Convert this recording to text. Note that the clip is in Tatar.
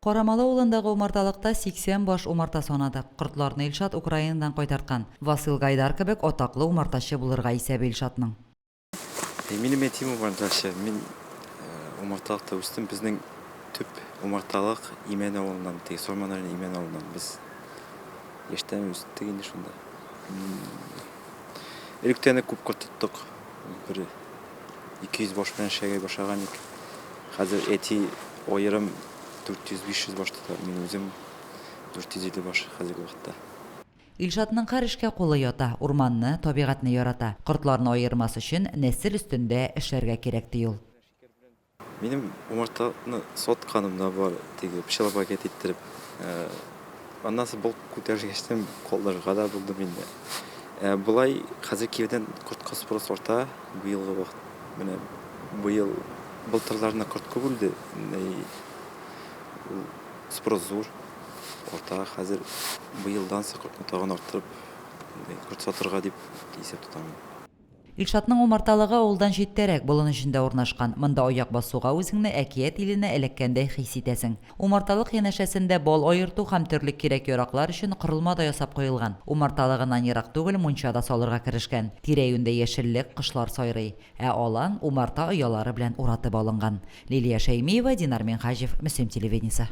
Корамалы ауылындагы умарталыкта 80 баш умарта санады. Кыртларны Илшат Украинадан кайтарткан. Васил Гайдар кебек атаклы умартачы булырга исәп Илшатның. Минем этим умартачы. Мин умарталыкта үстем. Безнең төп умарталык Имен авылыннан, Сорман районы Имен авылыннан. Без яшьтән үстек инде шунда. Электәне күп кырттык. Бер 200 баш белән эшләгән башлаган ик. Хәзер эти аерым 400-500 башта, мин үзем 450 баш хәзерге вакытта. Илшатның һәр эшкә кулы ята, урманны, табигатьне ярата. Кортларны аермас өчен нәсел өстендә эшләргә кирәк ди ул. Минем умартаны сотканымда бар, теге пчелопакет иттереп. Аннан соң бул күтәргәчтән колларга да булды миндә. Булай хәзер кирдән кортка спрос арта, быелгы вакыт. Менә быел былтырларына корт күбелде. Спрос зур. Орта хәзер быелдан соң кортны тагын арттырып, корт сатырга дип исәп тотам. Илшатның умарталыгы авылдан җиттәрәк, болын эчендә урнашкан. Монда аяк басуга үзеңне әкият иленә эләккәндәй хис итәсең. Умарталык янәшәсендә бал аерту һәм төрле кирәк-яраклар өчен корылма да ясап куелган. Умарталыгыннан ерак түгел мунча да салырга керешкән. Тирә-юньдә яшеллек, кышлар сайрый, алан умарта оялары белән уратып алынган. Лилия Шәймиева, Динар Минхаҗев, Мөслим телевидениесе.